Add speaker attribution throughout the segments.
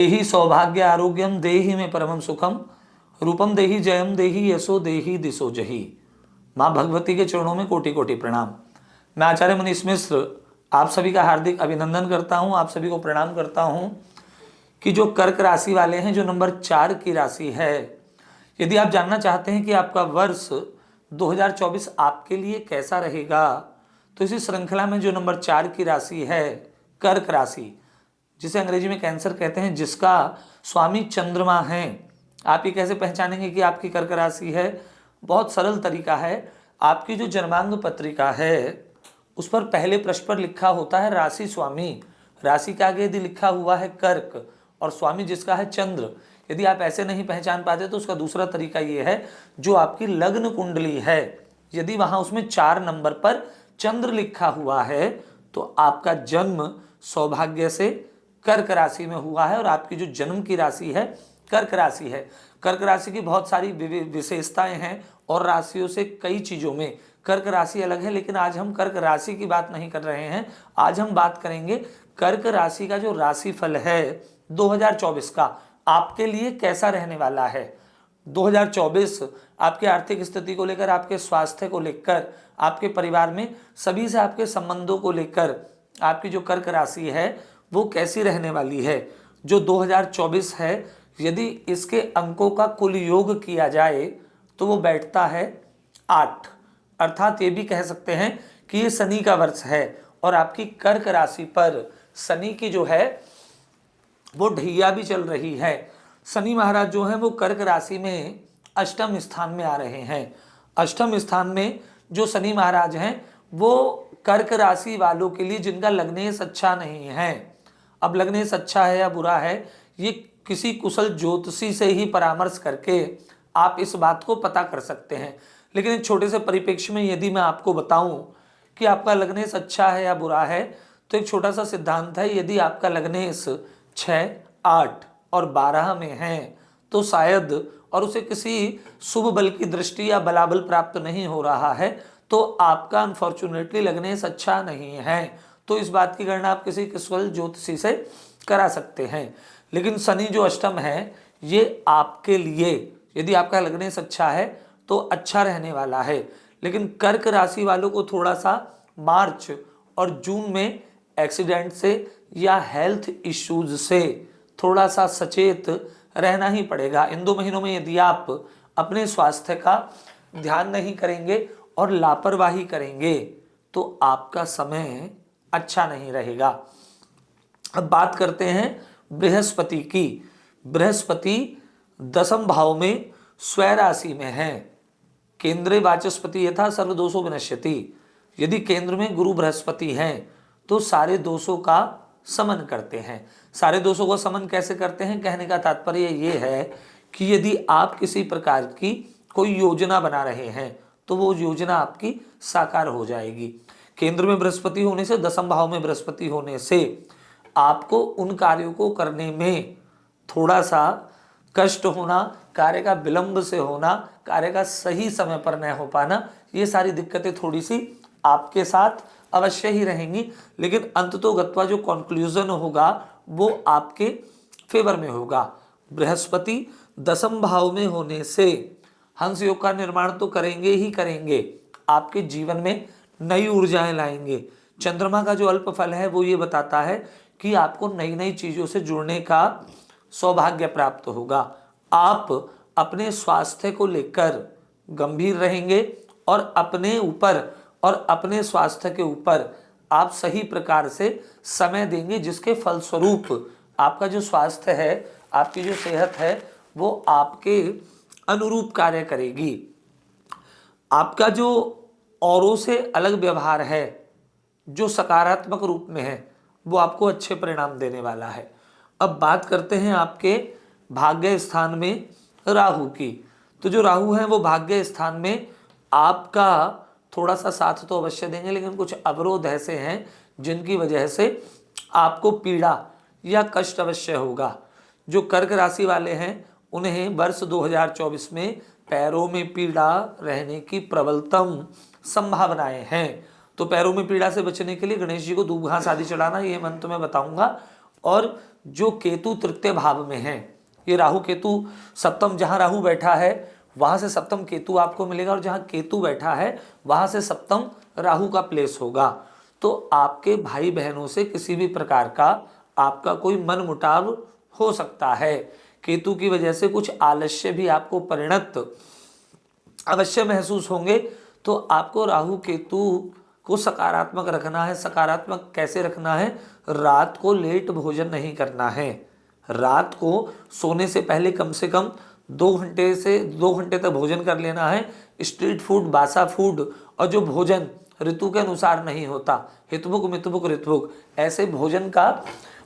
Speaker 1: देहि सौभाग्य आरोग्यम देहि में परमम सुखम रूपम देहि जयम देहि यशो देहि दिशो जही। माँ भगवती के चरणों में कोटि कोटि प्रणाम। मैं आचार्य मनीष मिश्र आप सभी का हार्दिक अभिनंदन करता हूँ, आप सभी को प्रणाम करता हूँ कि जो कर्क राशि वाले हैं, जो नंबर 4 की राशि है, यदि आप जानना चाहते हैं कि आपका वर्ष 2024 आपके लिए कैसा रहेगा, तो इसी श्रृंखला में जो नंबर 4 की राशि है कर्क राशि, जिसे अंग्रेजी में कैंसर कहते हैं, जिसका स्वामी चंद्रमा है, आप ये कैसे पहचानेंगे कि आपकी कर्क राशि है? बहुत सरल तरीका है। आपकी जो जन्मांग पत्रिका है उस पर पहले पृष्ठ पर लिखा होता है राशि स्वामी। राशि के आगे यदि लिखा हुआ है कर्क और स्वामी जिसका है चंद्र, यदि आप ऐसे नहीं पहचान पाते तो उसका दूसरा तरीका ये है, जो आपकी लग्न कुंडली है, यदि वहां उसमें 4 नंबर पर चंद्र लिखा हुआ है तो आपका जन्म सौभाग्य से कर्क राशि में हुआ है और आपकी जो जन्म की राशि है कर्क राशि है। कर्क राशि की बहुत सारी विशेषताएं हैं और राशियों से कई चीजों में कर्क राशि अलग है, लेकिन आज हम कर्क राशि की बात नहीं कर रहे हैं। आज हम बात करेंगे कर्क राशि का जो राशिफल है 2024 का आपके लिए कैसा रहने वाला है। 2024 आपकी आर्थिक स्थिति को लेकर, आपके स्वास्थ्य को लेकर, आपके परिवार में सभी से आपके संबंधों को लेकर आपकी जो कर्क राशि है वो कैसी रहने वाली है। जो 2024 है, यदि इसके अंकों का कुल योग किया जाए तो वो बैठता है 8, अर्थात ये भी कह सकते हैं कि ये शनि का वर्ष है और आपकी कर्क राशि पर शनि की जो है वो ढैया भी चल रही है। शनि महाराज जो है वो कर्क राशि में अष्टम स्थान में आ रहे हैं। अष्टम स्थान में जो शनि महाराज हैं वो कर्क राशि वालों के लिए जिनका लग्नेश अच्छा नहीं है, अब लग्नेश अच्छा है या बुरा है ये किसी कुशल ज्योतिषी से ही परामर्श करके आप इस बात को पता कर सकते हैं। लेकिन एक छोटे से परिप्रेक्ष्य में यदि मैं आपको बताऊं कि आपका लग्नेश अच्छा है या बुरा है, तो एक छोटा सा सिद्धांत है, यदि आपका लग्नेश 6, 8 और 12 में है तो शायद, और उसे किसी शुभ बल की दृष्टि या बलाबल प्राप्त नहीं हो रहा है, तो आपका अनफॉर्चुनेटली लग्नेश अच्छा नहीं है। तो इस बात की गणना आप किसी कुशल ज्योतिषी से करा सकते हैं। लेकिन शनि जो अष्टम है ये आपके लिए, यदि आपका लग्नेश अच्छा है तो अच्छा रहने वाला है। लेकिन कर्क राशि वालों को थोड़ा सा मार्च और जून में एक्सीडेंट से या हेल्थ इश्यूज से थोड़ा सा सचेत रहना ही पड़ेगा। इन 2 महीनों में यदि आप अपने स्वास्थ्य का ध्यान नहीं करेंगे और लापरवाही करेंगे तो आपका समय अच्छा नहीं रहेगा। अब बात करते हैं बृहस्पति की। बृहस्पति 10वें भाव में स्वय राशि में है। केंद्रे वाचस्पति यथा सर्व दोषो विनश्यति। यदि केंद्र में गुरु बृहस्पति हैं तो सारे दोषों का समन करते हैं। सारे दोषों का समन कैसे करते हैं, कहने का तात्पर्य ये है कि यदि आप किसी प्रकार की कोई योजना बना रहे हैं तो वो योजना आपकी साकार हो जाएगी। केंद्र में बृहस्पति होने से, 10वें भाव में बृहस्पति होने से आपको उन कार्यों को करने में थोड़ा सा कष्ट होना, कार्य का विलंब से होना, कार्य का सही समय पर न हो पाना, ये सारी दिक्कतें थोड़ी सी आपके साथ अवश्य ही रहेंगी। लेकिन अंततोगत्वा जो कंक्लूजन होगा वो आपके फेवर में होगा। बृहस्पति 10वें भाव में होने से हंस योग का निर्माण तो करेंगे ही करेंगे, आपके जीवन में नई ऊर्जाएं लाएंगे। चंद्रमा का जो अल्प फल है वो ये बताता है कि आपको नई नई चीजों से जुड़ने का सौभाग्य प्राप्त होगा। आप अपने स्वास्थ्य को लेकर गंभीर रहेंगे और अपने ऊपर और अपने स्वास्थ्य के ऊपर आप सही प्रकार से समय देंगे, जिसके फलस्वरूप आपका जो स्वास्थ्य है, आपकी जो सेहत है वो आपके अनुरूप कार्य करेगी। आपका जो औरों से अलग व्यवहार है, जो सकारात्मक रूप में है, वो आपको अच्छे परिणाम देने वाला है। अब बात करते हैं आपके भाग्य स्थान में राहु की। तो जो राहु है वो भाग्य स्थान में आपका थोड़ा सा साथ तो अवश्य देंगे, लेकिन कुछ अवरोध ऐसे हैं जिनकी वजह से आपको पीड़ा या कष्ट अवश्य होगा। जो कर्क राशि वाले हैं उन्हें वर्ष 2024 में पैरों में पीड़ा रहने की प्रबलतम संभावनाएं हैं। तो पैरों में पीड़ा से बचने के लिए गणेश जी को दूब घास आदि चढ़ाना, ये मंत्र मैं बताऊंगा। और जो केतु तृतीय भाव में है, ये राहु केतु सप्तम, जहां राहु बैठा है वहां से सप्तम केतु आपको मिलेगा, और जहां केतु बैठा है वहां से सप्तम राहु का प्लेस होगा। तो आपके भाई बहनों से किसी भी प्रकार का आपका कोई मनमुटाव हो सकता है। केतु की वजह से कुछ आलस्य भी आपको परिणत अवश्य महसूस होंगे। तो आपको राहु केतु को सकारात्मक रखना है। सकारात्मक कैसे रखना है? रात को लेट भोजन नहीं करना है। रात को सोने से पहले कम से कम 2 घंटे तक भोजन कर लेना है। स्ट्रीट फूड, बासा फूड और जो भोजन ऋतु के अनुसार नहीं होता, हितभुक मितभुक ऋतभुक, ऐसे भोजन का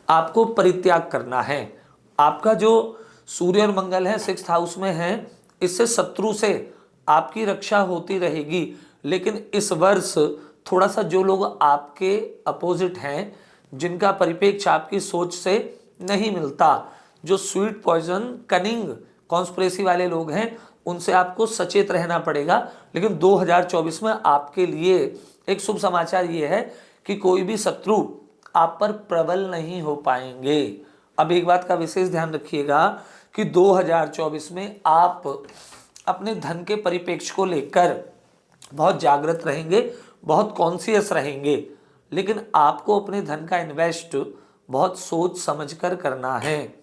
Speaker 1: आपको परित्याग करना है। आपका जो सूर्य और मंगल है 6th हाउस में है, इससे शत्रु से आपकी रक्षा होती रहेगी। लेकिन इस वर्ष थोड़ा सा जो लोग आपके अपोजिट हैं, जिनका परिप्रेक्ष्य आपकी सोच से नहीं मिलता, जो स्वीट पॉइजन, कनिंग, कॉन्स्पिरेसी वाले लोग हैं, उनसे आपको सचेत रहना पड़ेगा। लेकिन 2024 में आपके लिए एक शुभ समाचार ये है कि कोई भी शत्रु आप पर प्रबल नहीं हो पाएंगे। अब एक बात का विशेष ध्यान रखिएगा कि 2024 में आप अपने धन के परिप्रेक्ष्य को लेकर बहुत जागृत रहेंगे, बहुत कॉन्शियस रहेंगे। लेकिन आपको अपने धन का इन्वेस्ट बहुत सोच समझकर करना है।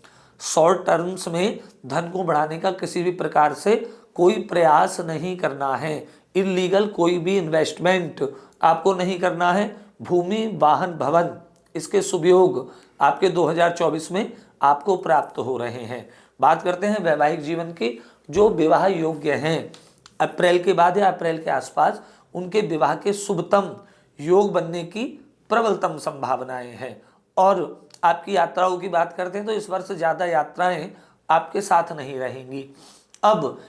Speaker 1: शॉर्ट टर्म्स में धन को बढ़ाने का किसी भी प्रकार से कोई प्रयास नहीं करना है। इलीगल कोई भी इन्वेस्टमेंट आपको नहीं करना है। भूमि, वाहन, भवन, इसके शुभ योग आपके 2024 में आपको प्राप्त हो रहे हैं। बात करते हैं वैवाहिक जीवन की। जो विवाह योग्य हैं, अप्रैल के बाद या अप्रैल के आसपास उनके विवाह के शुभतम योग बनने की प्रबलतम संभावनाएं हैं। और आपकी यात्राओं की बात करते हैं तो इस वर्ष ज़्यादा यात्राएं आपके साथ नहीं रहेंगी। अब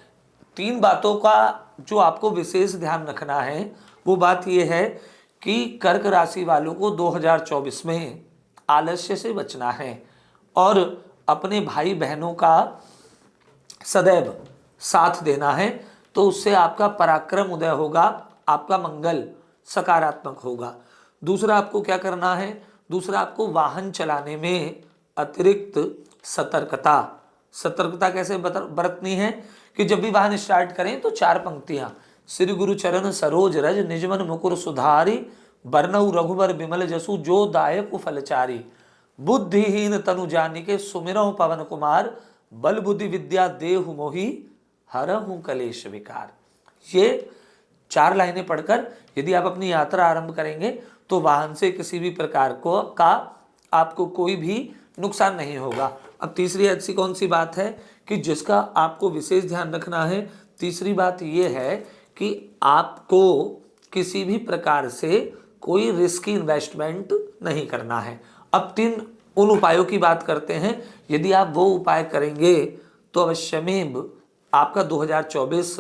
Speaker 1: 3 बातों का जो आपको विशेष ध्यान रखना है, वो बात यह है कि कर्क राशि वालों को 2024 में आलस्य से बचना है और अपने भाई बहनों का सदैव साथ देना है। तो उससे आपका पराक्रम उदय होगा, आपका मंगल सकारात्मक होगा। दूसरा आपको क्या करना है? दूसरा आपको वाहन चलाने में अतिरिक्त सतर्कता कैसे बरतनी है कि जब भी वाहन स्टार्ट करें तो 4 पंक्तियां, श्री गुरु चरण सरोज रज निजमन मुकुर सुधारी, बरनऊ रघुबर बिमल जसु जो दायक फलचारी, बुद्धिहीन तनु जानिके सुमिरौ पवन कुमार, बल बुद्धि विद्या देहु मोहि हरहु कलेश विकार। ये 4 लाइनें पढ़कर यदि आप अपनी यात्रा आरंभ करेंगे तो वाहन से किसी भी प्रकार का आपको कोई भी नुकसान नहीं होगा। अब तीसरी ऐसी कौन सी बात है कि जिसका आपको विशेष ध्यान रखना है? तीसरी बात यह है कि आपको किसी भी प्रकार से कोई रिस्की इन्वेस्टमेंट नहीं करना है। अब 3 उन उपायों की बात करते हैं। यदि आप वो उपाय करेंगे तो अवश्यमेव आपका 2024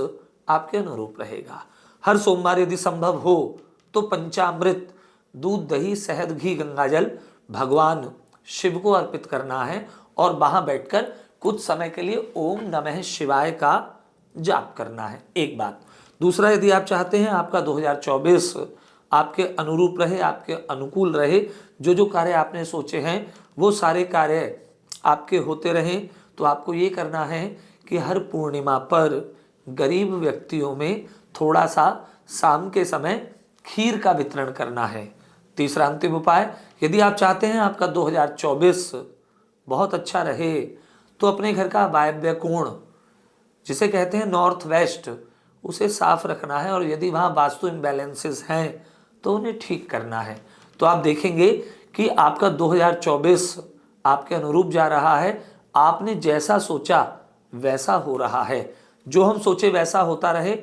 Speaker 1: आपके अनुरूप रहेगा। हर सोमवार यदि संभव हो तो पंचामृत, दूध, दही, शहद, घी, गंगाजल भगवान शिव को अर्पित करना है और वहां बैठकर कुछ समय के लिए ओम नमः शिवाय का जाप करना है। एक बात। दूसरा, यदि आप चाहते हैं आपका 2024 आपके अनुरूप रहे, आपके अनुकूल रहे, जो कार्य आपने सोचे हैं वो सारे कार्य आपके होते रहें, तो आपको ये करना है कि हर पूर्णिमा पर गरीब व्यक्तियों में थोड़ा सा शाम के समय खीर का वितरण करना है। तीसरा अंतिम उपाय, यदि आप चाहते हैं आपका 2024 बहुत अच्छा रहे तो अपने घर का वायव्य कोण, जिसे कहते हैं नॉर्थ वेस्ट, उसे साफ रखना है और यदि वहाँ वास्तु इम्बैलेंसेस हैं तो उन्हें ठीक करना है। तो आप देखेंगे कि आपका 2024 आपके अनुरूप जा रहा है। आपने जैसा सोचा वैसा हो रहा है। जो हम सोचे वैसा होता रहे,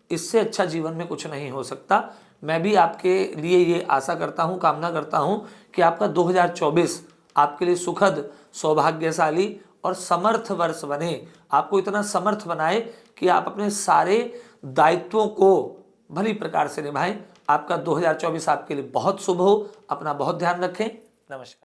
Speaker 1: इससे अच्छा जीवन में कुछ नहीं हो सकता। मैं भी आपके लिए ये आशा करता हूँ, कामना करता हूँ कि आपका 2024 आपके लिए सुखद, सौभाग्यशाली और समर्थ वर्ष बने। आपको इतना समर्थ बनाए कि आप अपने सारे दायित्वों को भली प्रकार से निभाएं। आपका 2024 आपके लिए बहुत शुभ हो। अपना बहुत ध्यान रखें। नमस्कार।